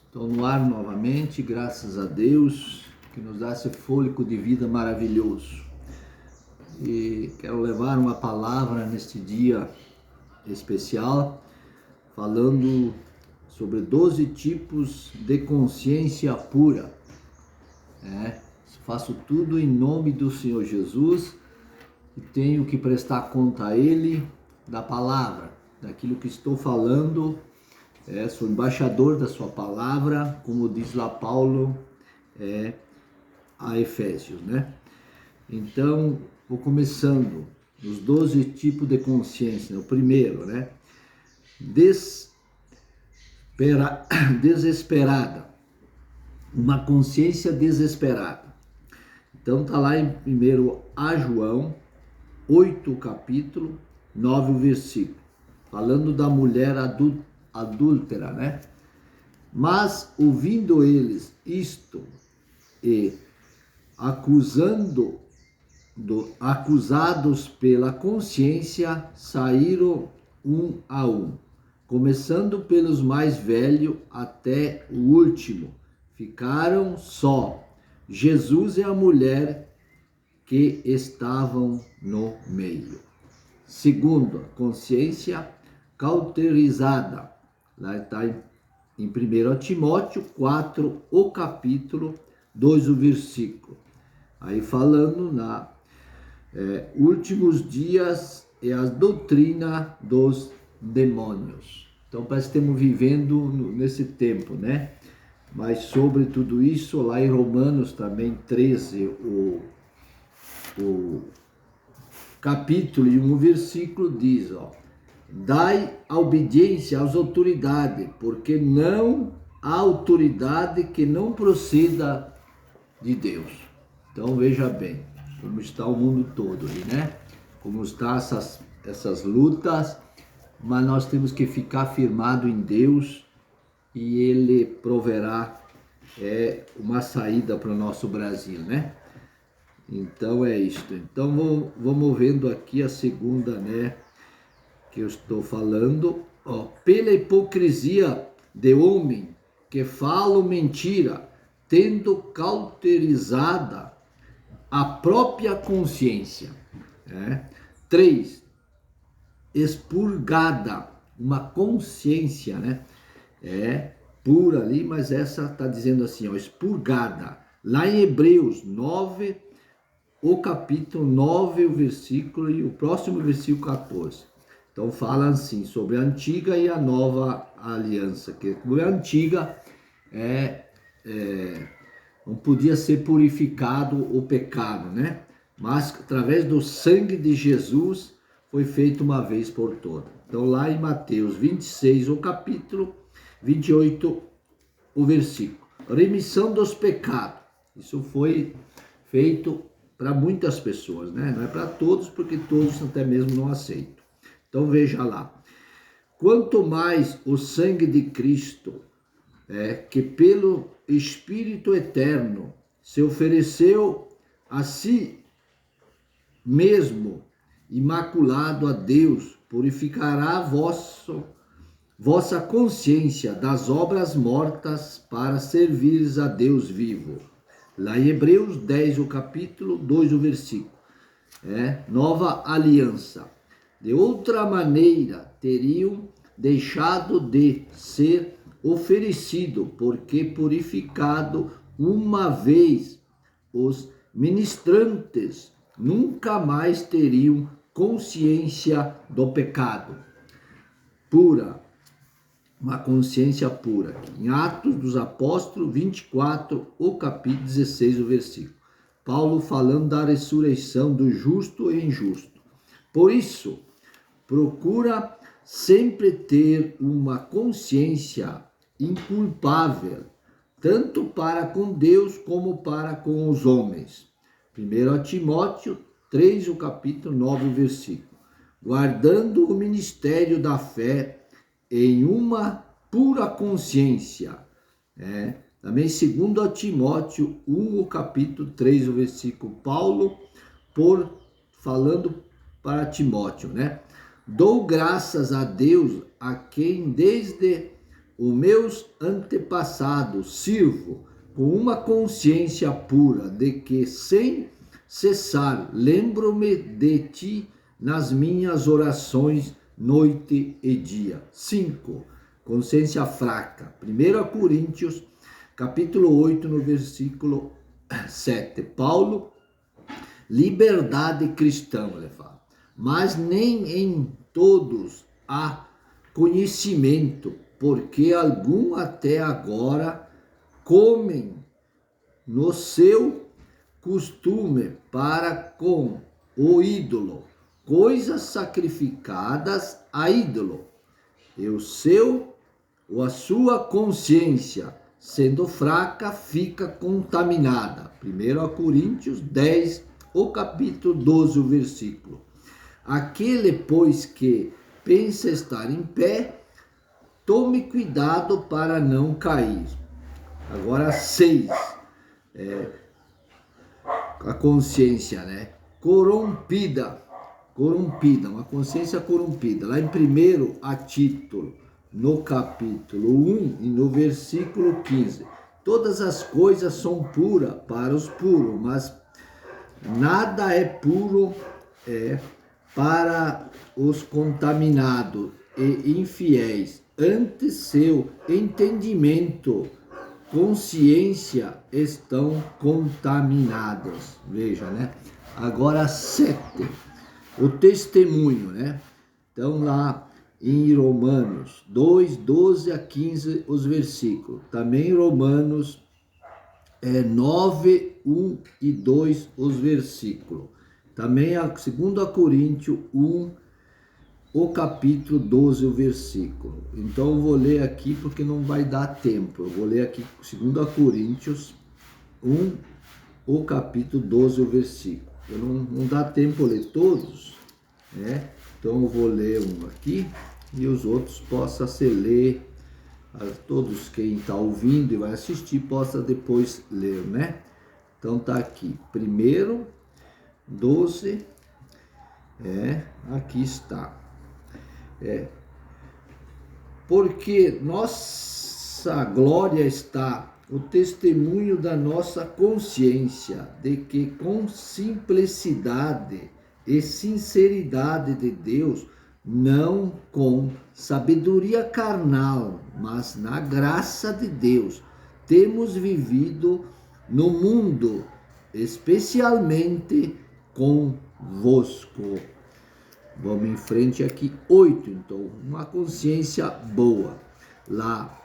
Estou no ar novamente, graças a Deus, que nos dá esse fôlego de vida maravilhoso. E quero levar uma palavra neste dia especial, falando sobre 12 tipos de consciência pura. Faço tudo em nome do Senhor Jesus e tenho que prestar conta a Ele da palavra, daquilo que estou falando. Sou embaixador da sua palavra, como diz lá Paulo a Efésios, né? Então, vou começando os 12 tipos de consciência. O primeiro, né? Desesperada. Uma consciência desesperada. Então, tá lá em 1 João 8, capítulo, 9 versículo, falando da mulher adúltera, né? Mas ouvindo eles isto e acusados pela consciência, saíram um a um, começando pelos mais velhos até o último. Ficaram só Jesus e a mulher que estavam no meio. Segundo, consciência cauterizada. Lá está em 1 Timóteo 4, o capítulo 2, o versículo. Aí falando últimos dias e a doutrina dos demônios. Então parece que estamos vivendo nesse tempo, né? Mas sobre tudo isso, lá em Romanos também 13, o capítulo e um versículo diz, dai a obediência às autoridades, porque não há autoridade que não proceda de Deus. Então veja bem como está o mundo todo aí, né? Como estão essas lutas, mas nós temos que ficar firmado em Deus e Ele proverá uma saída para o nosso Brasil, né? Então é isto. Então vamos vendo aqui a segunda, né? Que eu estou falando, pela hipocrisia de homem que falam mentira, tendo cauterizada a própria consciência. 3. Expurgada, uma consciência, né? Pura ali, mas essa está dizendo assim, expurgada. Lá em Hebreus 9, o capítulo 9, o versículo e o próximo versículo 14. Então fala assim sobre a antiga e a nova aliança, que a antiga não podia ser purificado o pecado, né? Mas através do sangue de Jesus foi feito uma vez por todas. Então lá em Mateus 26, o capítulo 28, o versículo. Remissão dos pecados. Isso foi feito para muitas pessoas, né? Não é para todos, porque todos até mesmo não aceitam. Então veja lá. Quanto mais o sangue de Cristo, que pelo Espírito Eterno se ofereceu a si mesmo, imaculado a Deus, purificará vossa consciência das obras mortas para servires a Deus vivo. Lá em Hebreus 10, o capítulo 2, o versículo. Nova aliança. De outra maneira, teriam deixado de ser oferecido, porque purificado uma vez, os ministrantes nunca mais teriam consciência do pecado. Pura, uma consciência pura. Em Atos dos Apóstolos 24, o capítulo 16, o versículo. Paulo falando da ressurreição do justo e injusto. Por isso, procura sempre ter uma consciência inculpável, tanto para com Deus como para com os homens. 1 Timóteo 3, o capítulo 9, o versículo. Guardando o ministério da fé em uma pura consciência. Também 2 Timóteo 1, o capítulo 3, o versículo. Paulo falando para Timóteo, né? Dou graças a Deus, a quem desde os meus antepassados sirvo com uma consciência pura de que, sem cessar, lembro-me de ti nas minhas orações noite e dia. 5. Consciência fraca. 1 Coríntios, capítulo 8, no versículo 7. Paulo, liberdade cristã, ele fala. Mas nem em todos há conhecimento, porque algum até agora comem no seu costume para com o ídolo, coisas sacrificadas a ídolo, e a sua consciência, sendo fraca, fica contaminada. 1 Coríntios 10, o capítulo 12, o versículo. Aquele, pois, que pensa estar em pé, tome cuidado para não cair. Agora 6, a consciência, né? Corrompida, uma consciência corrompida. Lá em 1 a título, no capítulo 1 e no versículo 15. Todas as coisas são puras para os puros, mas nada é puro para os contaminados e infiéis. Antes seu entendimento, consciência estão contaminados. Veja, né? Agora 7, o testemunho, né? Então lá em Romanos 2, 12 a 15, os versículos. Também Romanos 9, 1 e 2, os versículos. Também a 2 Coríntios 1, o capítulo 12, o versículo. Então eu vou ler aqui porque não vai dar tempo. Eu vou ler aqui 2 Coríntios 1, o capítulo 12, o versículo. Não dá tempo ler todos, né? Então eu vou ler um aqui e os outros possa ser ler. Todos quem está ouvindo e vai assistir possa depois ler, né? Então tá aqui. 1, 12, aqui está. Porque nossa glória está o testemunho da nossa consciência, de que com simplicidade e sinceridade de Deus, não com sabedoria carnal, mas na graça de Deus, temos vivido no mundo, especialmente convosco. Vamos em frente aqui, 8, então, uma consciência boa. Lá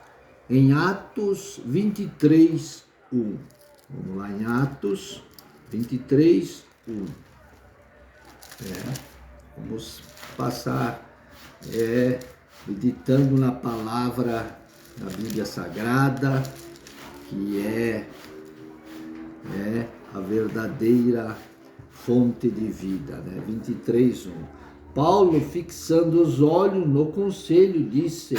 em Atos 23, 1. Vamos lá em Atos 23, 1. Vamos passar meditando na palavra da Bíblia Sagrada, que é a verdadeira fonte de vida, né? 23, 1. Paulo, fixando os olhos no conselho, disse: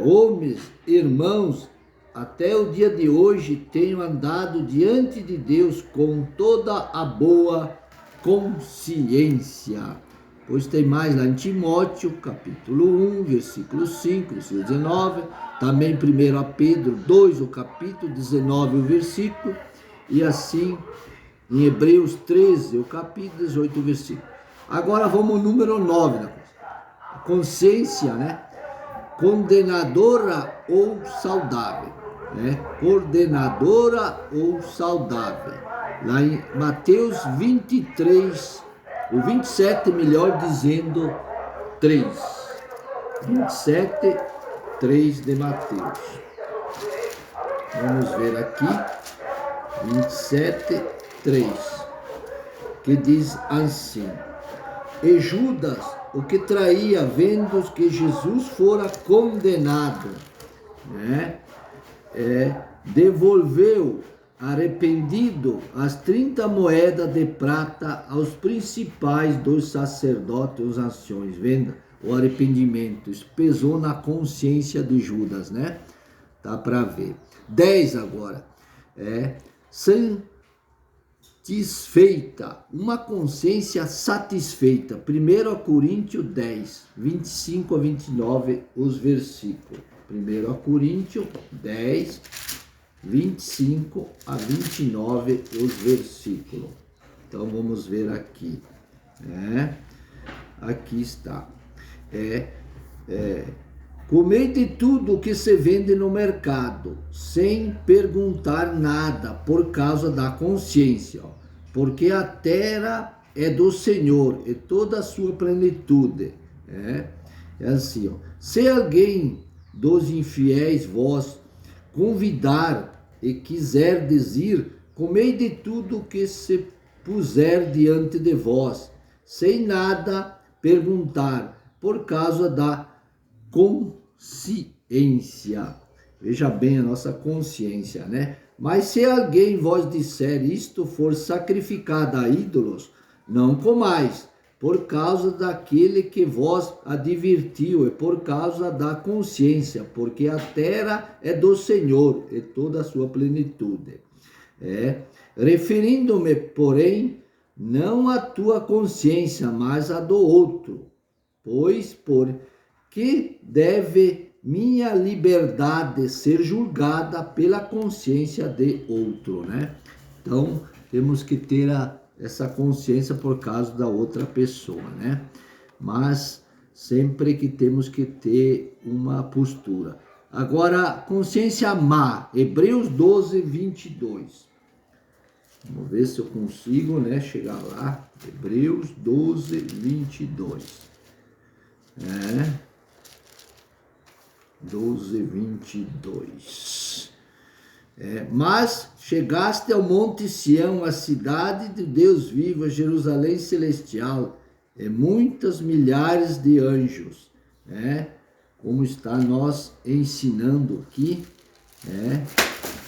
homens, irmãos, até o dia de hoje tenho andado diante de Deus com toda a boa consciência. Pois tem mais lá em Timóteo, capítulo 1, versículo 5, versículo 19, também 1 Pedro 2, o capítulo 19, o versículo, e assim em Hebreus 13, o capítulo 18, o versículo. Agora vamos ao número 9, né? Consciência, né? Condenadora ou saudável, né? Coordenadora ou saudável. Lá em Mateus 23, o 27, melhor dizendo, 3. 27, 3 de Mateus. Vamos ver aqui. 27, 3. Que diz assim: E Judas, o que traía, vendo que Jesus fora condenado, né? Devolveu arrependido as 30 moedas de prata aos principais dos sacerdotes e os anciões. Vendo o arrependimento, isso pesou na consciência de Judas, né? Tá para ver. 10 agora. Satisfeita, uma consciência satisfeita. 1 Coríntios 10, 25 a 29, os versículos. 1 Coríntios 10, 25 a 29, os versículos. Então vamos ver aqui. Aqui está. Comei de tudo o que se vende no mercado, sem perguntar nada, por causa da consciência, porque a terra é do Senhor e toda a sua plenitude. É assim, se alguém dos infiéis vos convidar e quiserdes ir, comei de tudo o que se puser diante de vós, sem nada perguntar, por causa da consciência. Veja bem a nossa consciência, né? Mas se alguém vos disser isto for sacrificado a ídolos, não comais, por causa daquele que vos advertiu e por causa da consciência, porque a terra é do Senhor e toda a sua plenitude. Referindo-me, porém, não à tua consciência, mas à do outro, pois por que deve minha liberdade ser julgada pela consciência de outro, né? Então, temos que ter essa consciência por causa da outra pessoa, né? Mas sempre que temos que ter uma postura. Agora, consciência má, Hebreus 12, 22. Vamos ver se eu consigo, né, chegar lá. Hebreus 12, 22. 12, 22. Mas chegaste ao monte Sião, a cidade de Deus vivo, a Jerusalém celestial, e muitas milhares de anjos, como está nós ensinando aqui,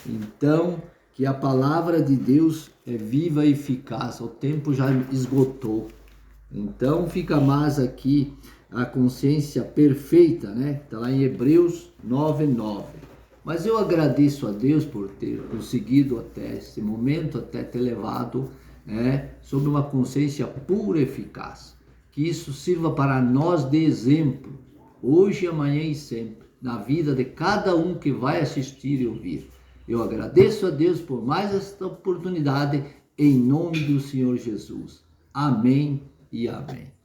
Então, que a palavra de Deus é viva e eficaz, o tempo já esgotou. Então, fica mais aqui a consciência perfeita, né? Está lá em Hebreus 9, 9. Mas eu agradeço a Deus por ter conseguido até esse momento, até ter levado sobre uma consciência pura e eficaz. Que isso sirva para nós de exemplo, hoje, amanhã e sempre, na vida de cada um que vai assistir e ouvir. Eu agradeço a Deus por mais esta oportunidade, em nome do Senhor Jesus. Amém e amém.